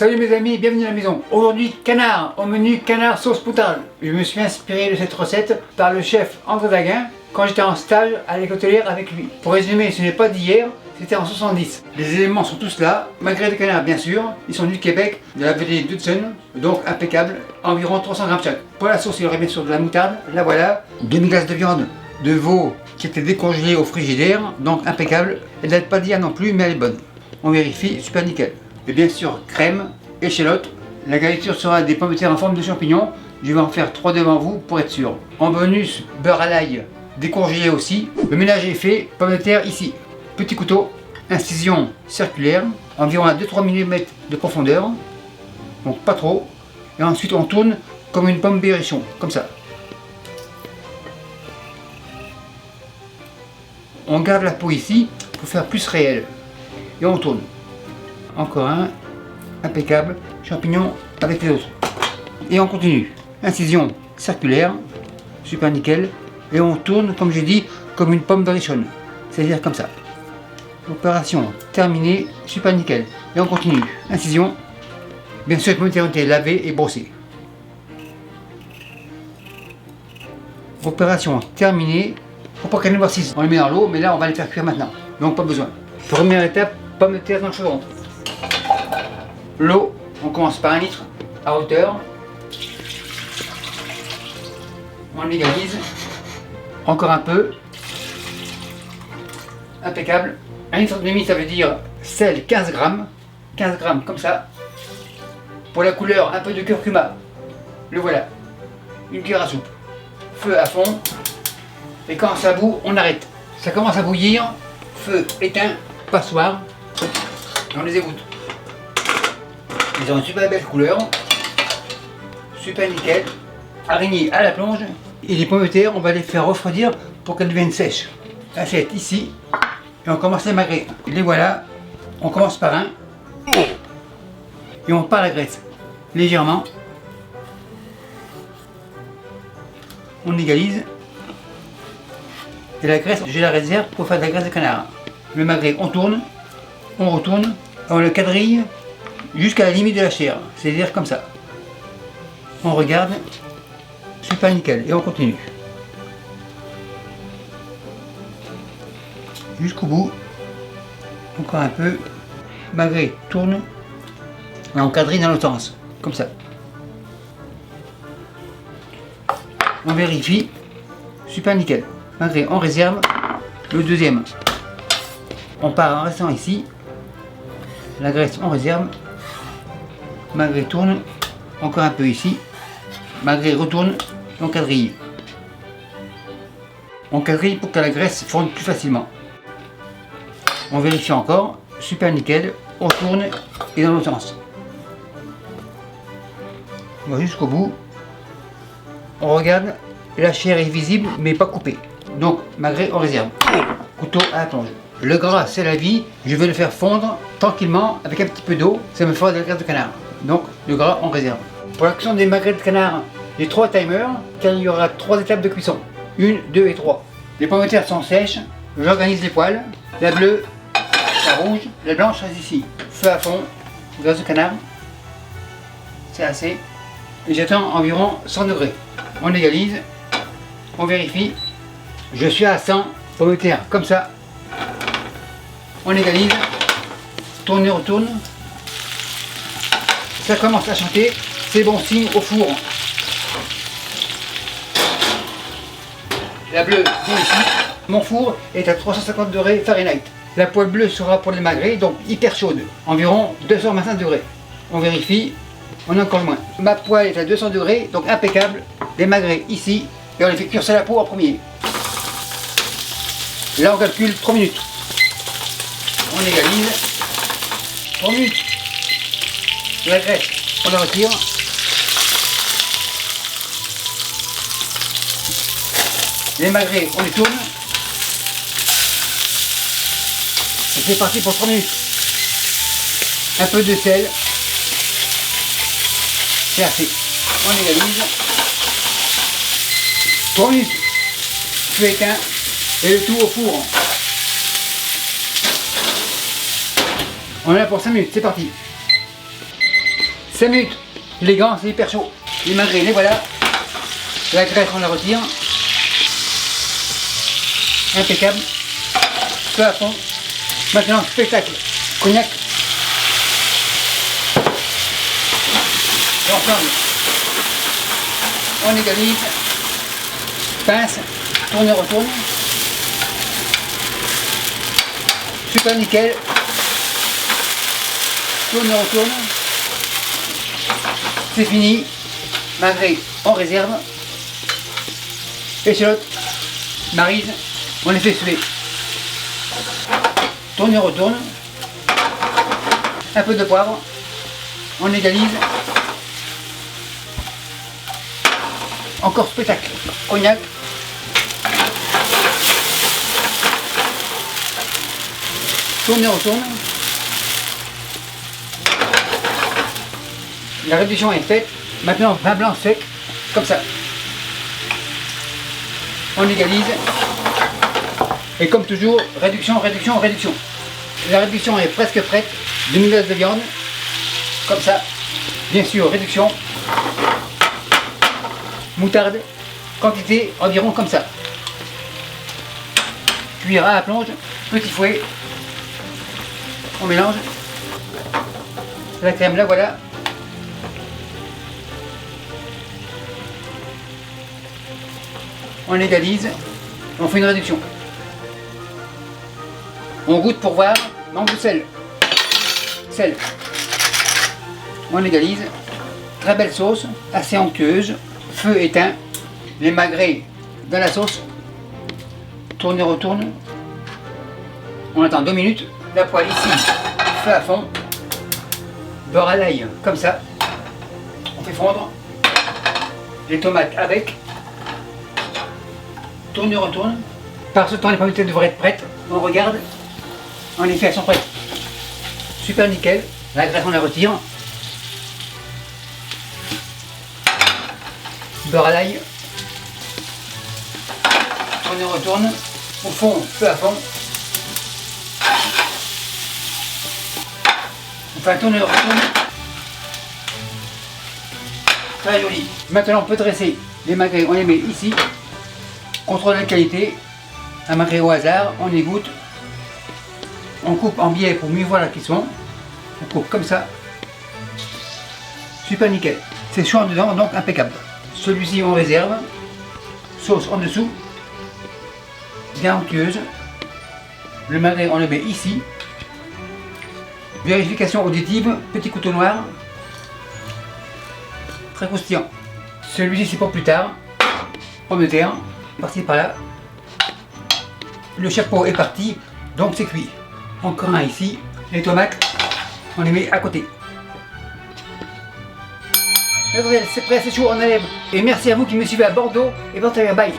Salut mes amis, bienvenue à la maison. Aujourd'hui, canard, au menu canard sauce poutade. Je me suis inspiré de cette recette par le chef André Daguin quand j'étais en stage à l'école hôtelière avec lui. Pour résumer, ce n'est pas d'hier, c'était en 70. Les éléments sont tous là, magret de canard bien sûr, ils sont du Québec, de la vallée d'Hudson, donc impeccable, environ 300 grammes chaque. Pour la sauce, il y aurait bien sûr de la moutarde, la voilà, demi-glace de viande, de veau qui était décongelée au frigidaire, donc impeccable. Elle n'est pas d'hier non plus, mais elle est bonne. On vérifie, super nickel. Et bien sûr, crème, échalote. La garniture sera des pommes de terre en forme de champignons. Je vais en faire 3 devant vous pour être sûr. En bonus, beurre à l'ail, décongelé aussi. Le ménage est fait, pommes de terre ici. Petit couteau, incision circulaire, environ à 2-3 mm de profondeur. Donc pas trop. Et ensuite on tourne comme une pomme berrichon, comme ça. On garde la peau ici pour faire plus réel. Et on tourne. Encore un, impeccable, champignons avec les autres. Et on continue. Incision circulaire, super nickel. Et on tourne, comme j'ai dit, comme une pomme berrichonne. C'est-à-dire comme ça. Opération terminée, super nickel. Et on continue. Incision. Bien sûr, les pommes de terre ont été lavées et brossées. Opération terminée. Faut pas qu'elle noircisse. On les met dans l'eau, mais là on va les faire cuire maintenant. Donc pas besoin. Première étape, pommes de terre dans le chaudron. L'eau, on commence par 1 litre à hauteur. On l'égalise. Encore un peu. Impeccable. 1,5 litre, ça veut dire sel 15 grammes. 15 grammes comme ça. Pour la couleur, un peu de curcuma. Le voilà. Une cuillère à soupe. Feu à fond. Et quand ça bout, on arrête. Ça commence à bouillir. Feu éteint. Passoire. Et on les égoutte. Ils ont une super belle couleur, super nickel, araignées à la plonge. Et les pommes de terre, on va les faire refroidir pour qu'elles deviennent sèches. Assiette ici, et on commence les magrets. Les voilà, on commence par un, et on part la graisse, légèrement. On égalise, et la graisse, j'ai la réserve pour faire de la graisse de canard. Le magret, on tourne, on retourne, on le quadrille jusqu'à la limite de la chair, c'est-à-dire comme ça. On regarde, super nickel, et on continue. Jusqu'au bout, encore un peu, magret tourne, et on quadrille dans l'autre sens, comme ça. On vérifie, super nickel. Magret on réserve, le deuxième. On part en restant ici, la graisse on réserve. Magret tourne, encore un peu ici, magret retourne, on quadrille. On quadrille pour que la graisse fonde plus facilement. On vérifie encore, super nickel, on tourne et dans l'autre sens. On va jusqu'au bout, on regarde, la chair est visible mais pas coupée. Donc magret on réserve, couteau à la plonge. Le gras c'est la vie, je vais le faire fondre tranquillement avec un petit peu d'eau, ça me fera de la graisse de canard. Donc le gras on réserve. Pour la cuisson des magrets de canard, j'ai 3 timers car il y aura 3 étapes de cuisson. 1, 2 et 3. Les pommes de terre sont sèches, j'organise les poêles. La bleue, la rouge, la blanche reste ici. Feu à fond, graisse de canard, c'est assez. Et j'attends environ 100 degrés. On égalise, on vérifie. Je suis à 100, pommes de terre comme ça. On égalise, tourne et retourne. Ça commence à chanter, c'est bon signe au four. La bleue vient ici. Mon four est à 350 degrés Fahrenheit. La poêle bleue sera pour les magrets, donc hyper chaude, environ 225 degrés. On vérifie, on est encore loin. Ma poêle est à 200 degrés, donc impeccable. Les magrets ici, et on les fait cuire sur la peau en premier. Là on calcule 3 minutes. On égalise. 3 minutes. La graisse, on la retire. Les magrets, on les tourne. Et c'est parti pour 3 minutes. Un peu de sel. C'est assez. On égalise. 3 minutes. Feu éteint. Et le tout au four. On est là pour 5 minutes, c'est parti. 5 minutes. Les gants, c'est hyper chaud. Les magrets, les voilà. La graisse, on la retire. Impeccable. Feu à fond. Maintenant, spectacle. Cognac. Ensemble. On égalise. Pince. Tourne, retourne. Super nickel. Tourne, retourne. C'est fini. Magret, on réserve. Échalote, marise, on les fait suer. Tourne, retourne. Un peu de poivre. On égalise. Encore spectacle. Cognac. Tourne, retourne. La réduction est faite. Maintenant, vin blanc sec, comme ça. On égalise. Et comme toujours, réduction, réduction, réduction. La réduction est presque prête. Demi-glace de viande. Comme ça. Bien sûr, réduction. Moutarde. Quantité environ comme ça. Cuillère à la plonge. Petit fouet. On mélange. La crème, la voilà. On égalise, on fait une réduction. On goûte pour voir, manque de sel. Sel. On égalise. Très belle sauce, assez onctueuse. Feu éteint. Les magrets dans la sauce. Tourne et retourne. On attend 2 minutes. La poêle ici, feu à fond. Beurre à l'ail, comme ça. On fait fondre. Les tomates avec. Tourne et retourne. Par ce temps, les pommes de terre devraient être prêtes. On regarde. En effet, elles sont prêtes. Super nickel. La graisse, on la retire. Beurre à l'ail. Tourne et retourne. Au fond, feu à fond. Enfin, tourne et retourne. Très joli. Maintenant, on peut dresser les magrets. On les met ici. Contrôle la qualité, un magret au hasard, on égoutte, on coupe en biais pour mieux voir la cuisson, on coupe comme ça, super nickel, c'est chaud en dedans donc impeccable. Celui-ci on réserve, sauce en dessous, bien onctueuse, le magret on le met ici, vérification auditive, petit couteau noir, très croustillant. Celui-ci c'est pour plus tard, pomme de terre. Parti par là. Le chapeau est parti, donc c'est cuit. Encore un ici. Les tomates, on les met à côté. C'est prêt, c'est chaud, on enlève. Et merci à vous qui me suivez à Bordeaux et Portail. Bye.